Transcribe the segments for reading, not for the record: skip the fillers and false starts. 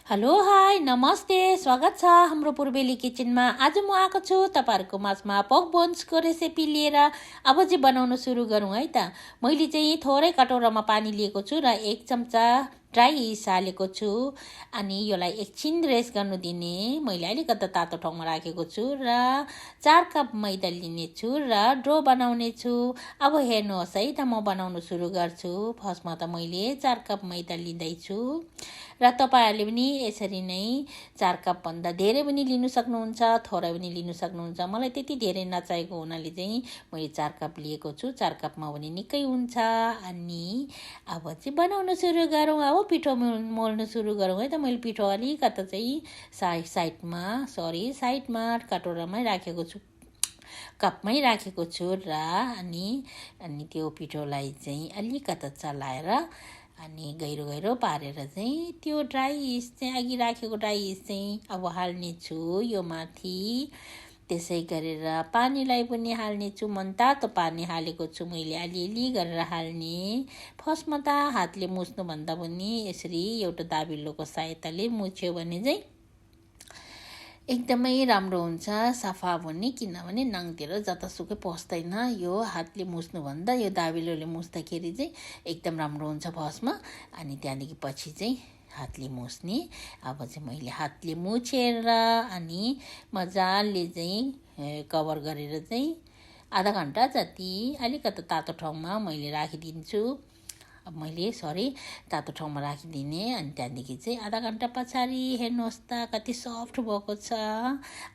Hello hi नमस्ते स्वागत छ हाम्रो पूर्वेली किचनमा। आज म आएको छु तपाईहरुको माझमा पोक बोन्सको रेसिपी लिएर। अब चाहिँ बनाउन सुरु गरौँ है त। मैले चाहिँ थोरै कटोरामा पानी लिएको छु र 1 चम्चा ड्राई इस्ट हालेको छु अनि यसलाई एकछिन रेस्ट गर्नु दिने। मैले अलिकति तातो ठाउँमा राखेको छु र 4 कप मैदा लिने छु र डो बनाउने छु। अब हेर्नुहोस् है त म बनाउन सुरु गर्छु। फर्स्टमा त मैले 4 कप मैदा लिँदै छु र तपाईहरुले पनि यसरी नै 4 कप भन्दा धेरै पनि लिन सक्नुहुन्छ, थोरै पनि लिन सक्नुहुन्छ। मलाई त्यति धेरै नचाहेको हुनाले चाहिँ मैले 4 कप लिएको छु। 4 कपमा पनि निकै हुन्छ। अनि अब चाहिँ बनाउन सुरु गरौँ। अब पिठो मोल्न सुरु गरौँ है त। मैले पिठो अलिकति चाहिँ साइडमा कटोरामै राखेको छु, कपमै राखेको छु र अनि त्यो पिठोलाई चाहिँ अलिकति चलाएर अनि गहिरो पारेर चाहिँ त्यो ड्राई इस्ट चाहिँ अघि राखेको ड्राई इस्ट चाहिँ अब हाल्ने छु यो माथि। त्यसै गरेर पानीलाई पनि हाल्ने छु। मनतातो पानी हालेको छु मैले, अलिअलि गरेर हाल्ने। फर्स्टमा त हातले मुछ्नु भन्दा पनि यसरी एउटा दाबिलोको सहायताले मुछ्यो भने चाहिँ एकदमै राम्रो हुन्छ सफा हुने, किनभने नङतिर जतासुकै पस्दैन। यो हातले मुछ्नु भन्दा यो दाबिलोले मुछ्दाखेरि चाहिँ एकदम राम्रो हुन्छ फर्स्टमा। अनि त्यहाँदेखि पछि चाहिँ हातले मुछ्ने। अब चाहिँ मैले हातले मुछेर अनि मजाले चाहिँ कभर गरेर चाहिँ आधा घण्टा जति अलिकति तातो ठाउँमा मैले राखिदिन्छु। अब मैले तातो ठाउँमा राखिदिने। अनि त्यहाँदेखि चाहिँ आधा घण्टा पछाडि हेर्नुहोस् त कति सफ्ट भएको छ।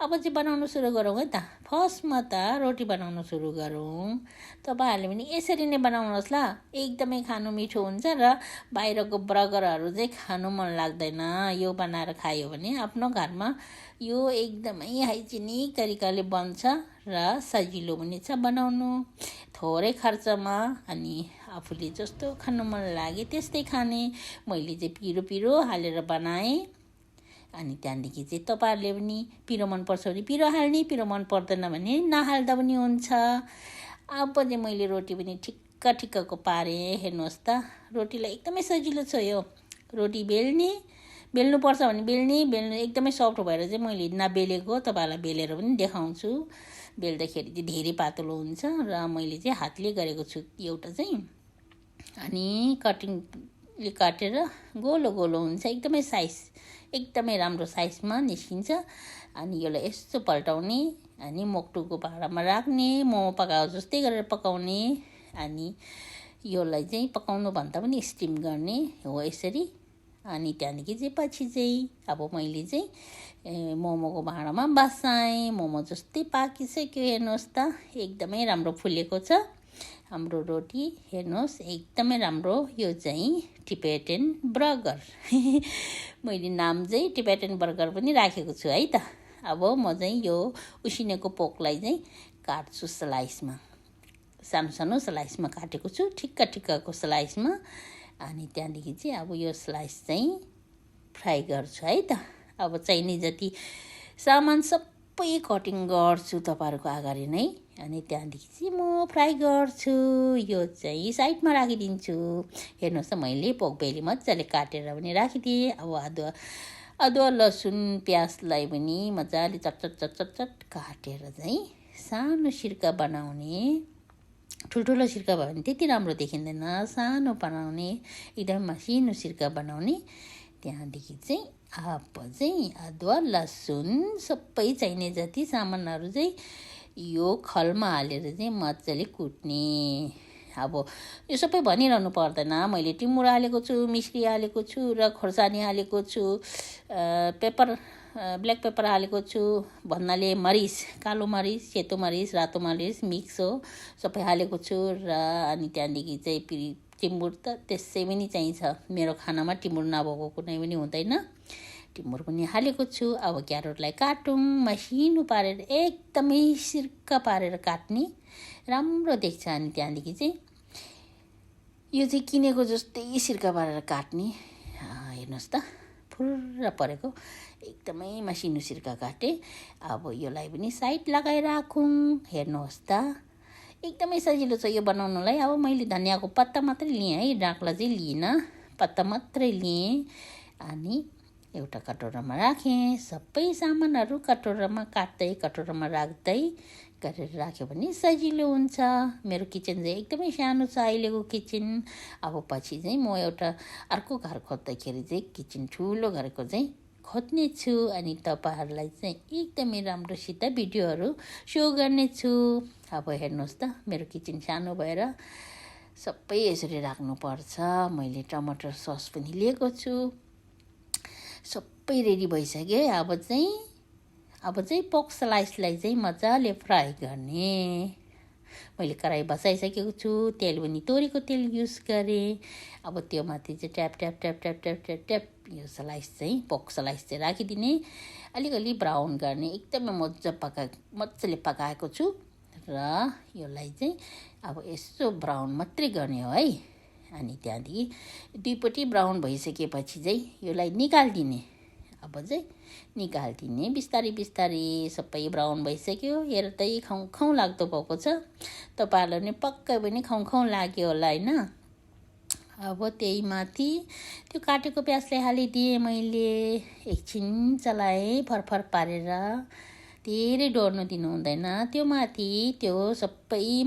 अब चाहिँ बनाउन सुरु गरौँ है त। फर्स्टमा त रोटी बनाउन सुरु गरौँ। तपाईहरुले पनि यसरी नै बनाउनुहोस् ल। एकदमै खानु मिठो हुन्छ र बाहिरको बर्गरहरू चाहिँ खानु मन लाग्दैन। यो बनाएर खायो भने आफ्नो घरमा यो एकदमै हाइजेनिक तरिकाले बन्छ र सजिलो पनि छ बनाउनु, थोरै खर्चमा। अनि आफूले जस्तो खानु मन लागे त्यस्तै खाने। मैले चाहिँ पिरो हालेर बनाएँ। अनि त्यहाँदेखि चाहिँ तपाईहरुले पनि पिरो मन पर्छ भने पिरो हाल्ने, पिरो मन पर्दैन भने नहाल्दा पनि हुन्छ। अब चाहिँ मैले रोटी पनि ठिक्कको पारेँ। हेर्नुहोस् त रोटीलाई एकदमै सजिलो छ यो। रोटी बेल्नु पर्छ भने बेल्नु एकदमै सफ्ट भएर चाहिँ मैले नबेलेको। तपाईहरुलाई बेलेर पनि देखाउँछु। बेल्दाखेरि चाहिँ धेरै पातलो हुन्छ र मैले चाहिँ हातले गरेको छु एउटा चाहिँ। अनि कटिङले काटेर गोलो हुन्छ, एकदमै राम्रो साइजमा निस्किन्छ। अनि यसलाई यसो पल्टाउने अनि मोक्टुको भाँडामा राख्ने, मोमो पकाएको जस्तै गरेर पकाउने। अनि यसलाई चाहिँ पकाउनु भन्दा पनि स्टिम गर्ने हो यसरी। अनि त्यहाँदेखि चाहिँ पछि चाहिँ अब मैले चाहिँ मोमोको भाँडामा बसाएँ। मोमो जस्तै पाकिसक्यो। हेर्नुहोस् त एकदमै राम्रो फुलेको छ हाम्रो रोटी। हेर्नुहोस् एकदमै राम्रो। यो चाहिँ टिबेटन बर्गर मैले नाम चाहिँ टिबेटन बर्गर पनि राखेको छु है त। अब म चाहिँ यो उसिनेको पोकलाई चाहिँ काट्छु स्लाइसमा, सानो स्लाइसमा काटेको छु, ठिक्कको स्लाइसमा। अनि त्यहाँदेखि चाहिँ अब यो स्लाइस चाहिँ फ्राई गर्छु है त। अब चाहिने जति सामान सबै कटिङ गर्छु तपाईहरुको अगाडि नै। अनि त्यहाँदेखि चाहिँ म फ्राई गर्छु। यो चाहिँ साइडमा राखिदिन्छु। हेर्नुहोस् त मैले पोक बेली मजाले काटेर पनि राखिदिएँ। अब अदुवा लसुन प्याजलाई पनि मजाले चट काटेर चाहिँ सानो सिर्का बनाउने। ठुल्ठुलो सिर्का भयो भने त्यति राम्रो देखिँदैन, सानो बनाउने, एकदम मसिनो सिर्का बनाउने। त्यहाँदेखि चाहिँ अब चाहिँ अदुवा लसुन सबै चाहिने जति सामानहरू चाहिँ यो खलमा हालेर चाहिँ मजाले कुट्ने। अब यो सबै भनिरहनु पर्दैन। मैले टिमुर हालेको छु, मिश्री हालेको छु र खोर्सानी हालेको छु, ब्ल्याक पेपर हालेको छु। भन्नाले मरिच, कालो मरिच, सेतो मरिच, रातो मरिच मिक्स हो, सबै हालेको छु। र अनि त्यहाँदेखि चाहिँ फेरि टिमुर त त्यसै पनि चाहिन्छ। मेरो खानामा टिमुर नभएको कुनै पनि हुँदैन। टिमुर पनि हालेको छु। अब क्यारोटलाई काटौँ, मसिनो पारेर एकदमै सिर्का पारेर काट्ने, राम्रो देख्छ। अनि त्यहाँदेखि चाहिँ यो चाहिँ किनेको जस्तै सिर्का पारेर काट्ने। हेर्नुहोस् त फुर्र परेको एकदमै मसिनो सिर्का काटेँ। अब यसलाई पनि साइड लगाएर राखौँ। हेर्नुहोस् त एकदमै सजिलो छ यो बनाउनलाई। अब मैले धनियाको पत्ता मात्रै लिएँ है, डाँक्ला चाहिँ लिइनँ, पत्ता मात्रै लिएँ। अनि एउटा कटोरामा राखेँ। सबै सामानहरू कटोरामा काट्दै कटोरामा राख्दै गरेर राख्यो भने सजिलो हुन्छ। मेरो किचन चाहिँ एकदमै सानो छ अहिलेको किचन। अब पछि चाहिँ म एउटा अर्को घर खोज्दाखेरि चाहिँ किचन ठुलो घरको चाहिँ खोज्ने छु अनि तपाईँहरूलाई चाहिँ एकदमै राम्रोसित भिडियोहरू सो गर्नेछु। अब हेर्नुहोस् त मेरो किचन सानो भएर सबै यसरी राख्नुपर्छ। मैले टमाटर सस पनि लिएको छु। सबै रेडी भइसक्यो। अब चाहिँ पोर्क स्लाइसलाई चाहिँ मजाले फ्राई गर्ने। मैले कराई बसाइसकेको छु। तेल पनि तोरीको तेल युज गरेँ। अब त्यो माथि चाहिँ tap tap tap tap tap tap tap यो स्लाइस चाहिँ पोर्क स्लाइस चाहिँ राखिदिने। अलिकति ब्राउन गर्ने। एकदमै मजाले पकाएको छु र यसलाई चाहिँ अब यसो ब्राउन मात्रै गर्ने हो है। अनि त्यहाँदेखि दुईपट्टि ब्राउन भइसकेपछि चाहिँ यसलाई निकालिदिने। अब चाहिँ निकालिदिने बिस्तारै बिस्तारै। सबै ब्राउन भइसक्यो। हेर्दै खाउँ लाग्दो भएको छ। तपाईँहरूलाई पनि पक्कै पनि खाउँ लाग्यो होला होइन। अब त्यही माथि त्यो काटेको प्याजलाई हालिदिएँ मैले। एकछिन चलाएँ फरफर पारेर। धेरै डढ्नु दिनु हुँदैन। त्यो माथि त्यो सबै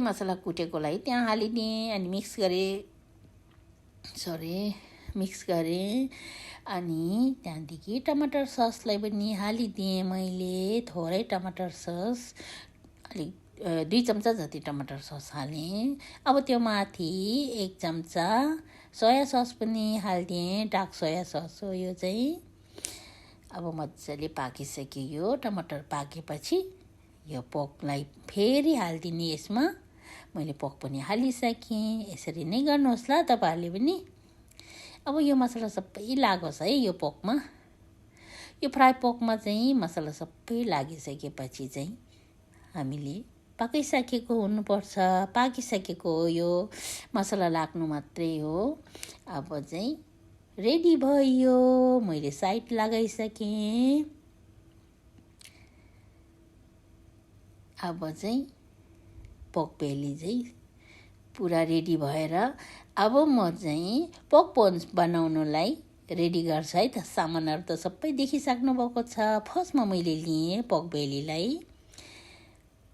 मसला कुटेकोलाई त्यहाँ हालिदिएँ अनि मिक्स गरेँ। अनि त्यहाँदेखि टमाटर ससलाई पनि हालिदिएँ मैले। थोरै टमाटर सस अलिक 2 चम्चा जति टमाटर सस हालेँ। अब त्यो माथि 1 चम्चा सोया सस पनि हालिदिएँ। डार्क सोया सस हो यो चाहिँ। अब मजाले पाकिसक्यो। यो टमाटर पाकेपछि यो पोर्कलाई फेरि हालिदिने यसमा। मैले पोर्क पनि हालिसकेँ। यसरी नै गर्नुहोस् ल तपाईँहरूले पनि। अब यो मसला सबै लागोस् है यो पोर्कमा। यो फ्राई पोर्कमा चाहिँ मसला सबै लागिसकेपछि चाहिँ हामीले पाकिसकेको हुनुपर्छ। पाकिसकेको हो यो मसला लाग्नु मात्रै हो। अब चाहिँ रेडी भयो। मैले साइड लगाइसकेँ। अब चाहिँ पोर्क बेली चाहिँ पुरा रेडी भएर अब म चाहिँ पोर्क बन्स बनाउनुलाई रेडी गर्छु है त। सामानहरू त सबै देखिसक्नु भएको छ। फर्स्टमा मैले लिएँ पोर्क बेलीलाई।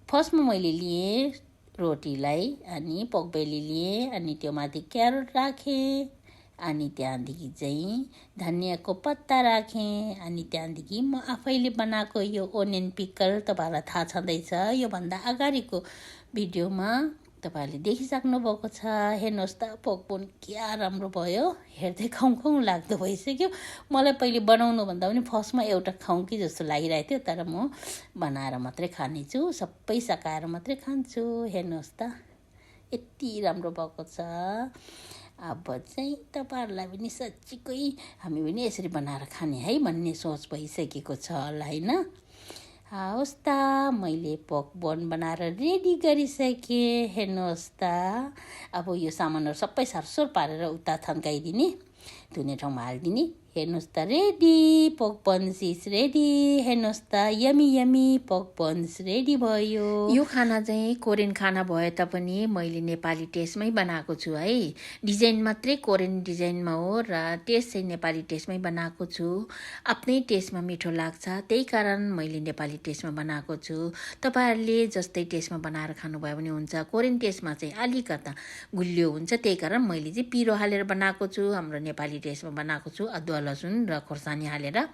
फर्स्टमा मैले लिएँ रोटीलाई अनि पोर्क बेली लिएँ अनि त्यो माथि क्यारोट राखेँ। अनि त्यहाँदेखि चाहिँ धनियाँको पत्ता राखेँ। अनि त्यहाँदेखि म आफैले बनाएको यो ओनियन पिकल तपाईँहरूलाई थाहा छँदैछ। योभन्दा अगाडिको भिडियोमा तपाईँहरूले देखिसक्नु भएको छ। हेर्नुहोस् त पोर्क बोन क्या राम्रो भयो। हेर्दै खाउँ लाग्दो भइसक्यो। मलाई पहिले बनाउनुभन्दा पनि फर्स्टमा एउटा खाउँ कि जस्तो लागिरहेको थियो। तर म बनाएर मात्रै खानेछु। सबै सकाएर मात्रै खान्छु। हेर्नुहोस् त यति राम्रो भएको छ। अब चाहिँ तपाईँहरूलाई पनि साँच्चीकै हामी पनि यसरी बनाएर खाने है भन्ने सोच भइसकेको छ होला होइन। हवस् त मैले पोर्क बोन बनाएर रेडी गरिसकेँ। हेर्नुहोस् त अब यो सामानहरू सबै सारसोर पारेर उता थन्काइदिने। धुने ठाउँमा हालिदिने। हेर्नुहोस् त ready pork buns is ready. हेर्नुहोस् त यमी पोर्क बन्स रेडी भयो। यो खाना चाहिँ कोरियन खाना भए तापनि मैले नेपाली टेस्टमै बनाएको छु है। डिजाइन मात्रै कोरियन डिजाइनमा हो र टेस्ट चाहिँ नेपाली टेस्टमै बनाएको छु। आफ्नै टेस्टमा मिठो लाग्छ त्यही कारण मैले नेपाली टेस्टमा बनाएको छु। तपाईँहरूले जस्तै टेस्टमा बनाएर खानुभयो भने हुन्छ। कोरियन टेस्टमा चाहिँ अलिकता गुलियो हुन्छ त्यही कारण मैले चाहिँ पिरो हालेर बनाएको छु। हाम्रो नेपाली टेस्टमा बनाएको छु अदुवा लसुन र खोर्सानी हालेर।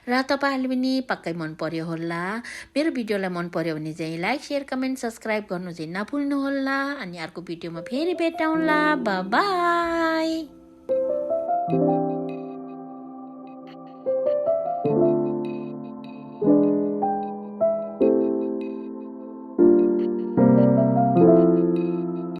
र तपाईँहरूले पनि पक्कै मन पर्यो होला। मेरो भिडियोलाई मन पर्यो भने चाहिँ लाइक शेयर कमेन्ट सब्सक्राइब गर्नु चाहिँ नभुल्नुहोला। अनि अर्को भिडियोमा फेरि भेटौँला। बाई।